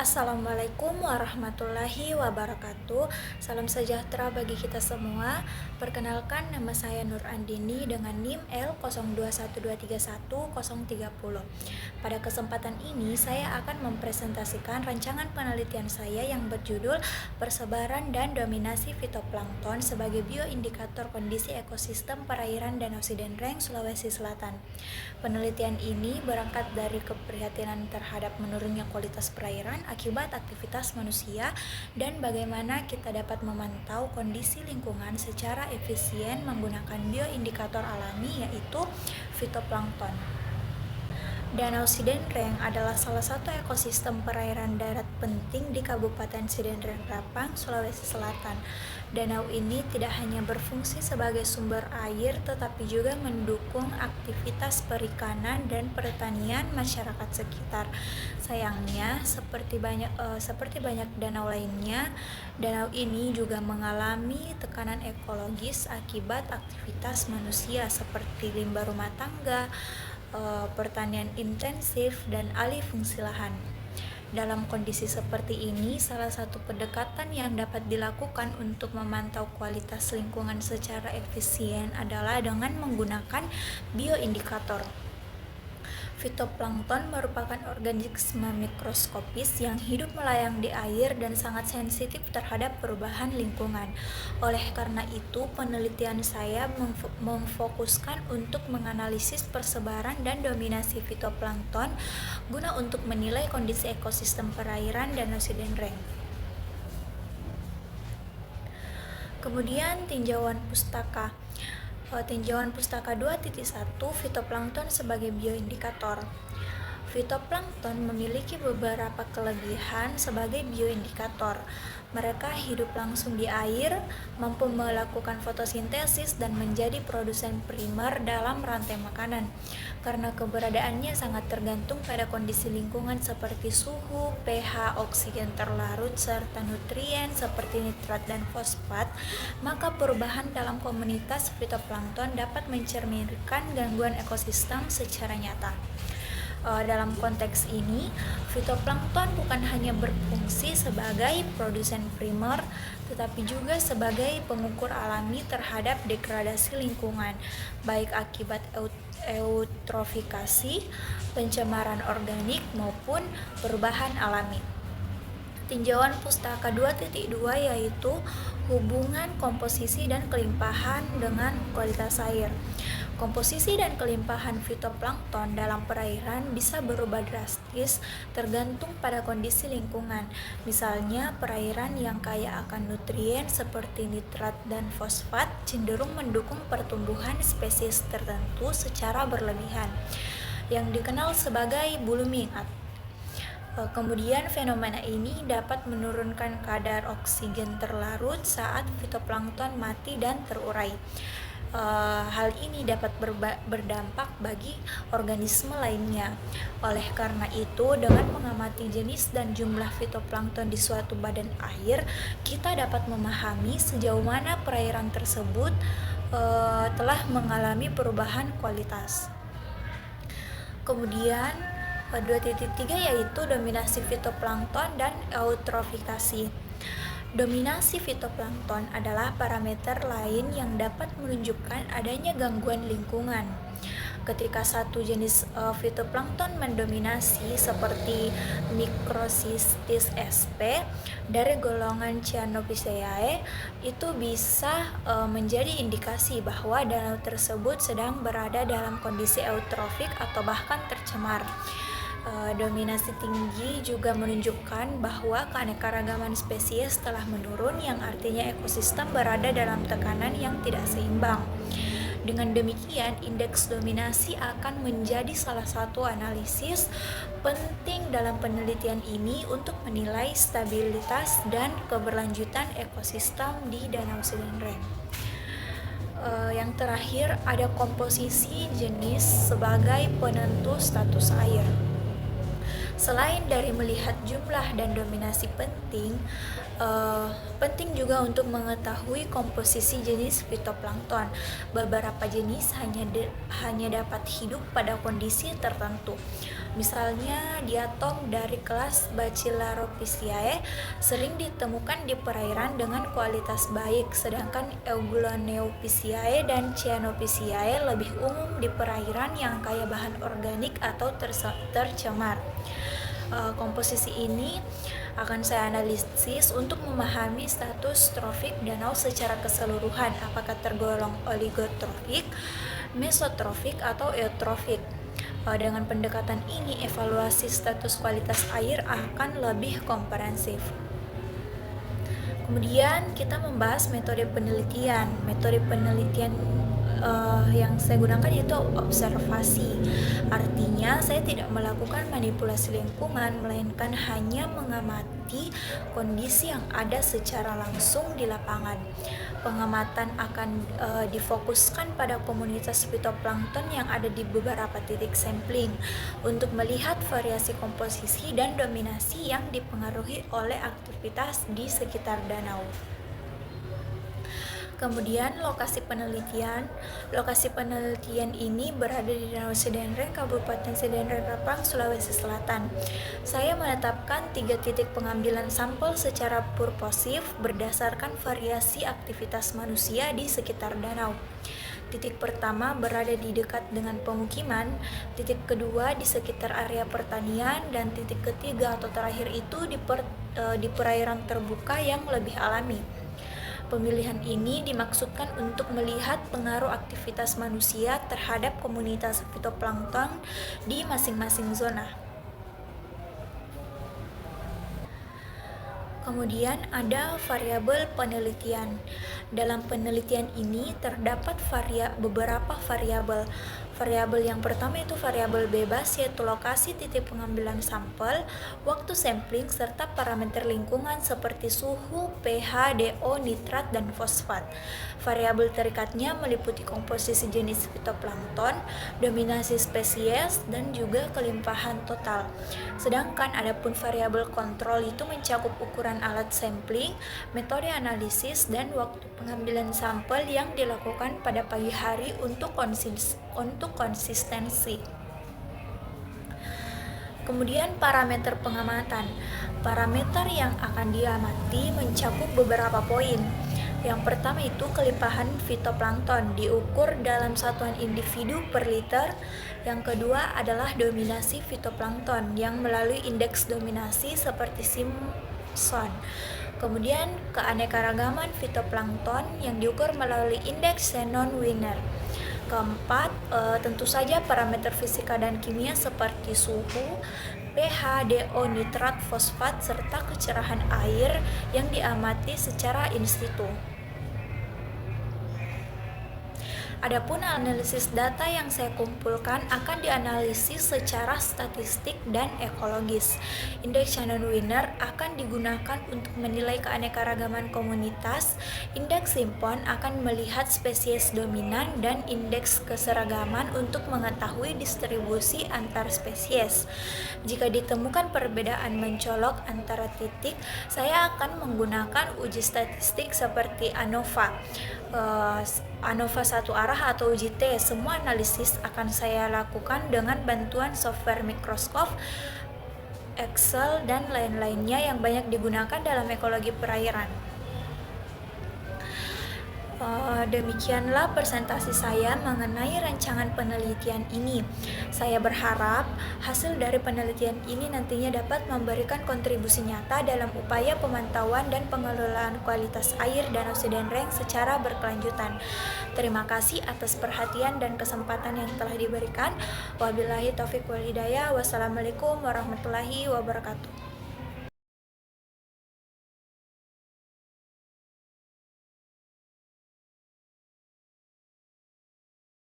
Assalamualaikum warahmatullahi wabarakatuh. Salam sejahtera bagi kita semua. Perkenalkan, nama saya Nur Andini dengan NIM L0212310030. Pada kesempatan ini saya akan mempresentasikan rancangan penelitian saya yang berjudul Persebaran dan Dominasi Fitoplankton sebagai Bioindikator Kondisi Ekosistem Perairan Danau Sidenreng, Sulawesi Selatan. Penelitian ini berangkat dari keprihatinan terhadap menurunnya kualitas perairan akibat aktivitas manusia dan bagaimana kita dapat memantau kondisi lingkungan secara efisien menggunakan bioindikator alami yaitu fitoplankton. Danau Sidenreng adalah salah satu ekosistem perairan darat penting di Kabupaten Sidenreng Rapang, Sulawesi Selatan. Danau ini tidak hanya berfungsi sebagai sumber air tetapi juga mendukung aktivitas perikanan dan pertanian masyarakat sekitar. Sayangnya, seperti banyak danau lainnya, danau ini juga mengalami tekanan ekologis akibat aktivitas manusia seperti limbah rumah tangga, pertanian intensif, dan alih fungsi lahan. Dalam kondisi seperti ini, salah satu pendekatan yang dapat dilakukan untuk memantau kualitas lingkungan secara efisien adalah dengan menggunakan bioindikator. Fitoplankton merupakan organisme mikroskopis yang hidup melayang di air dan sangat sensitif terhadap perubahan lingkungan. Oleh karena itu, penelitian saya memfokuskan untuk menganalisis persebaran dan dominasi fitoplankton guna untuk menilai kondisi ekosistem perairan Danau Sidenreng. Kemudian tinjauan pustaka. Tinjauan pustaka 2.1 fitoplankton sebagai bioindikator. Fitoplankton memiliki beberapa kelebihan sebagai bioindikator. Mereka hidup langsung di air, mampu melakukan fotosintesis dan menjadi produsen primer dalam rantai makanan. Karena keberadaannya sangat tergantung pada kondisi lingkungan seperti suhu, pH, oksigen terlarut, serta nutrien seperti nitrat dan fosfat, maka perubahan dalam komunitas fitoplankton dapat mencerminkan gangguan ekosistem secara nyata. Dalam konteks ini, fitoplankton bukan hanya berfungsi sebagai produsen primer, tetapi juga sebagai pengukur alami terhadap degradasi lingkungan, baik akibat eutrofikasi, pencemaran organik, maupun perubahan alami. Tinjauan pustaka 2.2 yaitu hubungan komposisi dan kelimpahan dengan kualitas air. Komposisi dan kelimpahan fitoplankton dalam perairan bisa berubah drastis tergantung pada kondisi lingkungan. Misalnya, perairan yang kaya akan nutrien seperti nitrat dan fosfat cenderung mendukung pertumbuhan spesies tertentu secara berlebihan, yang dikenal sebagai blooming. Kemudian fenomena ini dapat menurunkan kadar oksigen terlarut saat fitoplankton mati dan terurai. Hal ini dapat berdampak bagi organisme lainnya. Oleh karena itu, dengan mengamati jenis dan jumlah fitoplankton di suatu badan air, kita dapat memahami sejauh mana perairan tersebut telah mengalami perubahan kualitas. Kemudian 2.3 yaitu dominasi fitoplankton dan eutrofikasi. Dominasi fitoplankton adalah parameter lain yang dapat menunjukkan adanya gangguan lingkungan. Ketika satu jenis fitoplankton mendominasi seperti Microcystis sp dari golongan Cyanophyceae, itu bisa menjadi indikasi bahwa danau tersebut sedang berada dalam kondisi eutrofik atau bahkan tercemar. Dominasi tinggi juga menunjukkan bahwa keanekaragaman spesies telah menurun, yang artinya ekosistem berada dalam tekanan yang tidak seimbang. Dengan demikian, indeks dominasi akan menjadi salah satu analisis penting dalam penelitian ini untuk menilai stabilitas dan keberlanjutan ekosistem di Danau Sidenreng. Yang terakhir, ada komposisi jenis sebagai penentu status air. Selain dari melihat jumlah dan dominasi penting juga untuk mengetahui komposisi jenis fitoplankton. Beberapa jenis hanya dapat hidup pada kondisi tertentu. Misalnya, diatom dari kelas Bacilloropisciae sering ditemukan di perairan dengan kualitas baik, sedangkan Eugloneopisciae dan Cyanophisciae lebih umum di perairan yang kaya bahan organik atau tercemar. Komposisi ini akan saya analisis untuk memahami status trofik danau secara keseluruhan, apakah tergolong oligotrofik, mesotrofik, atau eutrofik. Dengan pendekatan ini, evaluasi status kualitas air akan lebih komprehensif. Kemudian kita membahas metode penelitian. Metode penelitian yang saya gunakan yaitu observasi. Artinya saya tidak melakukan manipulasi lingkungan, melainkan hanya mengamati kondisi yang ada secara langsung di lapangan. Pengamatan akan difokuskan pada komunitas fitoplankton yang ada di beberapa titik sampling untuk melihat variasi komposisi dan dominasi yang dipengaruhi oleh aktivitas di sekitar danau. Kemudian lokasi penelitian ini berada di Danau Sedenreng, Kabupaten Sedenreng Rapang, Sulawesi Selatan. Saya menetapkan 3 titik pengambilan sampel secara purposif berdasarkan variasi aktivitas manusia di sekitar danau. Titik pertama berada di dekat dengan pemukiman, titik kedua di sekitar area pertanian, dan titik ketiga atau terakhir itu di perairan terbuka yang lebih alami. Pemilihan ini dimaksudkan untuk melihat pengaruh aktivitas manusia terhadap komunitas fitoplankton di masing-masing zona. Kemudian ada variabel penelitian. Dalam penelitian ini terdapat beberapa variabel. Variabel yang pertama itu variabel bebas, yaitu lokasi titik pengambilan sampel, waktu sampling, serta parameter lingkungan seperti suhu, pH, DO, nitrat, dan fosfat. Variabel terikatnya meliputi komposisi jenis fitoplankton, dominasi spesies, dan juga kelimpahan total. Sedangkan adapun variabel kontrol itu mencakup ukuran alat sampling, metode analisis, dan waktu pengambilan sampel yang dilakukan pada pagi hari untuk konsistensi. Kemudian parameter pengamatan. Parameter yang akan diamati mencakup beberapa poin. Yang pertama itu kelimpahan fitoplankton diukur dalam satuan individu per liter. Yang kedua adalah dominasi fitoplankton yang melalui indeks dominasi seperti Simpson. Kemudian keanekaragaman fitoplankton yang diukur melalui indeks Shannon-Wiener. Keempat, tentu saja parameter fisika dan kimia seperti suhu, pH, DO, nitrat, fosfat, serta kecerahan air yang diamati secara in situ. Adapun analisis data yang saya kumpulkan akan dianalisis secara statistik dan ekologis. Indeks Shannon-Wiener akan digunakan untuk menilai keanekaragaman komunitas, indeks Simpson akan melihat spesies dominan, dan indeks keseragaman untuk mengetahui distribusi antar spesies. Jika ditemukan perbedaan mencolok antara titik, saya akan menggunakan uji statistik seperti ANOVA. ANOVA satu arah atau uji T. Semua analisis akan saya lakukan dengan bantuan software Microsoft, Excel, dan lain-lainnya yang banyak digunakan dalam ekologi perairan. Demikianlah presentasi saya mengenai rancangan penelitian ini. Saya berharap hasil dari penelitian ini nantinya dapat memberikan kontribusi nyata dalam upaya pemantauan dan pengelolaan kualitas air Danau Sedenreng secara berkelanjutan. Terima kasih atas perhatian dan kesempatan yang telah diberikan. Wabillahi taufiq wal hidayah. Wassalamualaikum warahmatullahi wabarakatuh.